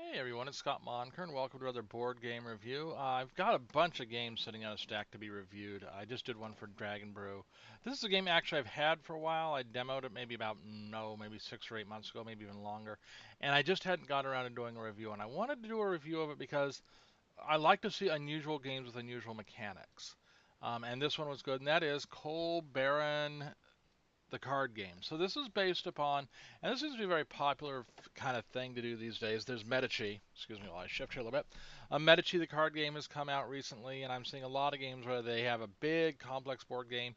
Hey everyone, it's Scott Moncur, and welcome to another board game review. I've got a bunch of games sitting on a stack to be reviewed. I just did one for Dragon Brew. This is a game actually I've had for a while. I demoed it maybe about, no, maybe 6 or 8 months ago, maybe even longer. And I just hadn't got around to doing a review. And I wanted to do a review of it because I like to see unusual games with unusual mechanics. And this one was good, and that is Coal Baron the card game. So this is based upon, and this seems to be a very popular kind of thing to do these days. There's Medici. Excuse me while I shift here a little bit. Medici, the card game, has come out recently, and I'm seeing a lot of games where they have a big, complex board game,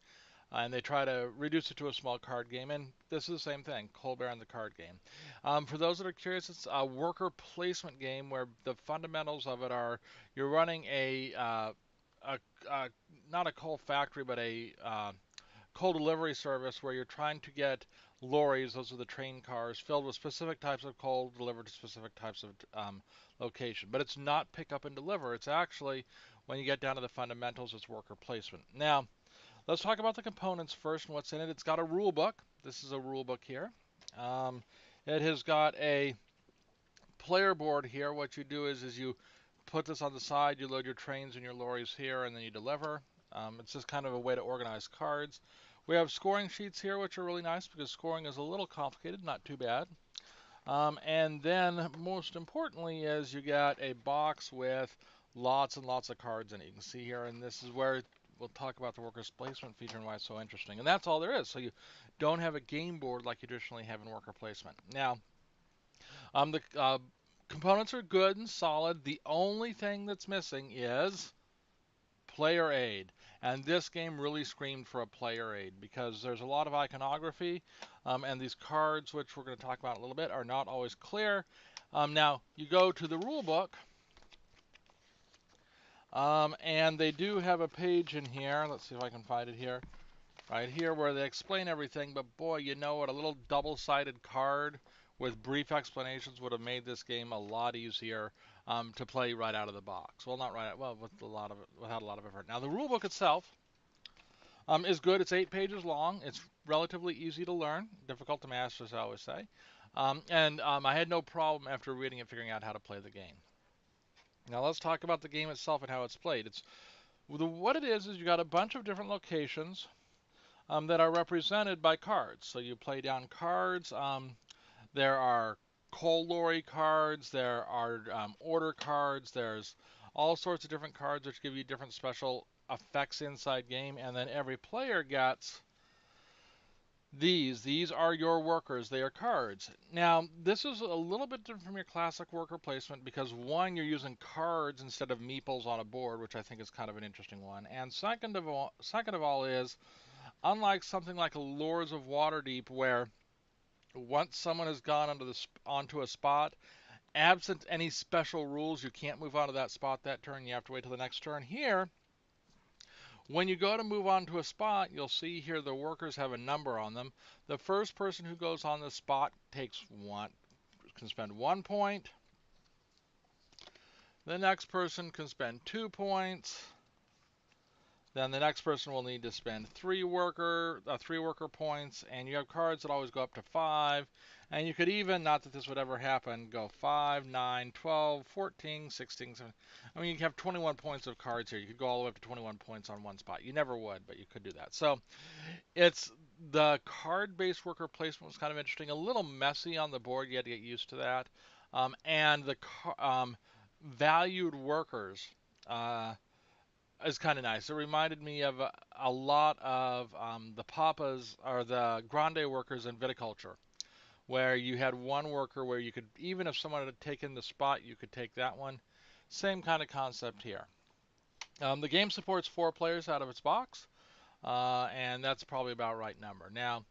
and they try to reduce it to a small card game. And this is the same thing, Colbert and the card game. For those that are curious, it's a worker placement game where the fundamentals of it are you're running a, a not a coal factory, but a coal delivery service where you're trying to get lorries, those are the train cars, filled with specific types of coal delivered to specific types of location. But it's not pick up and deliver. It's actually, when you get down to the fundamentals, it's worker placement. Now, let's talk about the components first and what's in it. It's got a rule book. This is a rule book here. Um, it has got a player board here. What you do is you put this on the side, you load your trains and your lorries here, and then you deliver. It's just kind of a way to organize cards. We have scoring sheets here, which are really nice because scoring is a little complicated, not too bad. And then, most importantly, is you got a box with lots and lots of cards in it. You can see here, and this is where we'll talk about the workers' placement feature and why it's so interesting. And that's all there is. So you don't have a game board like you traditionally have in worker placement. Now, the components are good and solid. The only thing that's missing is player aid. And this game really screamed for a player aid because there's a lot of iconography, and these cards, which we're going to talk about in a little bit, are not always clear. Now, you go to the rule book, and they do have a page in here. Let's see if I can find it here. Right here, where they explain everything, but boy, you know what? A little double sided card with brief explanations would have made this game a lot easier to play right out of the box. Well, not right out, well, without a lot of effort. Now, the rule book itself is good. It's 8 pages long. It's relatively easy to learn, difficult to master, as I always say. And I had no problem after reading it figuring out how to play the game. Now let's talk about the game itself and how it's played. What it is you got a bunch of different locations that are represented by cards. So you play down cards. There are coal lorry cards. There are order cards. There's all sorts of different cards which give you different special effects inside game. And then every player gets these. These are your workers. They are cards. Now, this is a little bit different from your classic worker placement because one, you're using cards instead of meeples on a board, which I think is kind of an interesting one. And second of all is unlike something like a Lords of Waterdeep, where once someone has gone onto a spot, absent any special rules, you can't move onto that spot that turn. You have to wait till the next turn. Here, when you go to move on to a spot, you'll see here the workers have a number on them. The first person who goes on the spot can spend 1 point. The next person can spend 2 points. Then the next person will need to spend three worker points, and you have cards that always go up to 5. And you could even, not that this would ever happen, go 5, 9, 12, 14, 16, 17. I mean, you can have 21 points of cards here. You could go all the way up to 21 points on one spot. You never would, but you could do that. So it's the card-based worker placement was kind of interesting. A little messy on the board. You had to get used to that. And the valued workers. Is kind of nice. It reminded me of a lot of the papas or the grande workers in viticulture, where you had one worker where you could, even if someone had taken the spot, you could take that one. Same kind of concept here. The game supports 4 players out of its box, and that's probably about right number. Now,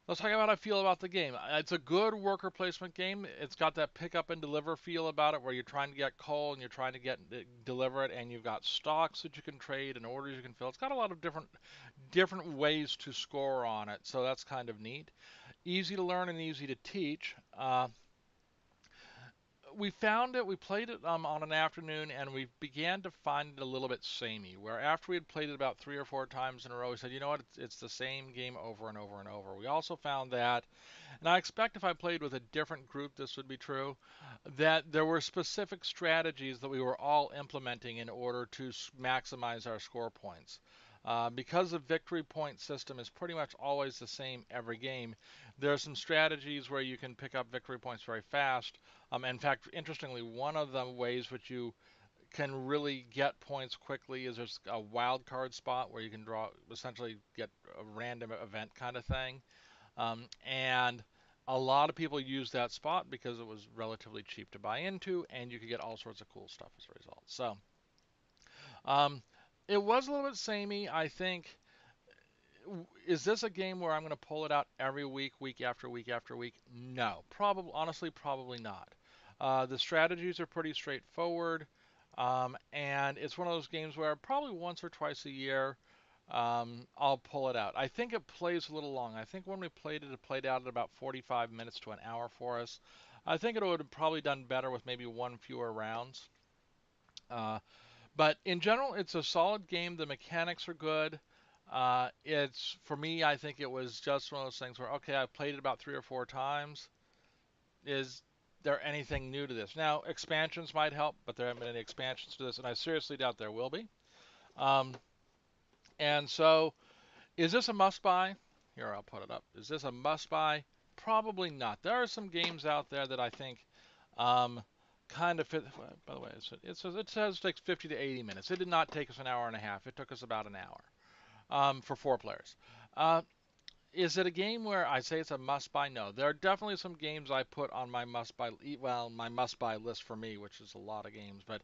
let's talk about how I feel about the game. It's a good worker placement game. It's got that pick up and deliver feel about it, where you're trying to get coal and you're trying to deliver it, and you've got stocks that you can trade and orders you can fill. It's got a lot of different ways to score on it, so that's kind of neat. Easy to learn and easy to teach. we found it. We played it on an afternoon, and we began to find it a little bit samey. Where after we had played it about 3 or 4 times in a row, we said, you know what, it's the same game over and over and over. We also found that, and I expect if I played with a different group, this would be true, that there were specific strategies that we were all implementing in order to maximize our score points. Because the victory point system is pretty much always the same every game, there are some strategies where you can pick up victory points very fast. In fact, interestingly, one of the ways which you can really get points quickly is there's a wild card spot where you can draw, essentially get a random event kind of thing. And a lot of people use that spot because it was relatively cheap to buy into, and you could get all sorts of cool stuff as a result. So um, it was a little bit samey. I think, is this a game where I'm going to pull it out every week, week after week after week? No, probably, honestly, probably not. The strategies are pretty straightforward, and it's one of those games where probably once or twice a year I'll pull it out. I think it plays a little long. I think when we played it, it played out at about 45 minutes to an hour for us. I think it would have probably done better with maybe one fewer rounds. Uh, but in general, it's a solid game. The mechanics are good. It's for me. I think it was just one of those things where okay, I've played it about 3 or 4 times. Is there anything new to this? Now expansions might help, but there haven't been any expansions to this, and I seriously doubt there will be. Um, and so, is this a must buy? Here, I'll put it up. Is this a must buy? Probably not. There are some games out there that I think um, kind of fit. By the way, it says it takes 50 to 80 minutes. It did not take us an hour and a half. It took us about an hour for 4 players. Uh, is it a game where I say it's a must buy? No. There are definitely some games I put on my must buy, well, my must buy list for me, which is a lot of games. But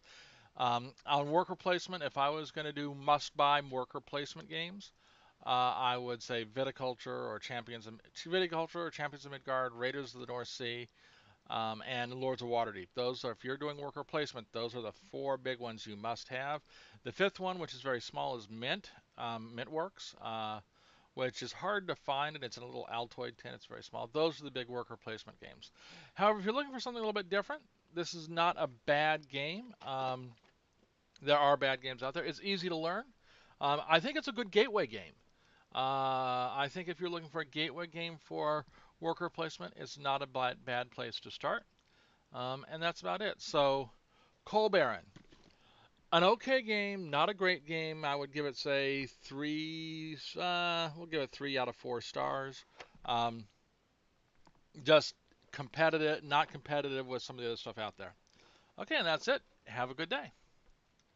on worker placement, if I was going to do must buy worker placement games, I would say Viticulture or Champions of Midgard, Raiders of the North Sea, and Lords of Waterdeep. Those are, if you're doing worker placement, those are the four big ones you must have. The fifth one, which is very small, is Mint, Mintworks, which is hard to find, and it's in a little Altoid tin. It's very small. Those are the big worker placement games. However, if you're looking for something a little bit different, this is not a bad game. There are bad games out there. It's easy to learn. I think it's a good gateway game. I think if you're looking for a gateway game for worker placement, it's not a bad place to start. And that's about it. So, Coal Baron, an okay game, not a great game. I would give it, say, three. We'll give it 3 out of 4 stars. Um, just competitive, not competitive with some of the other stuff out there. Okay, and that's it. Have a good day.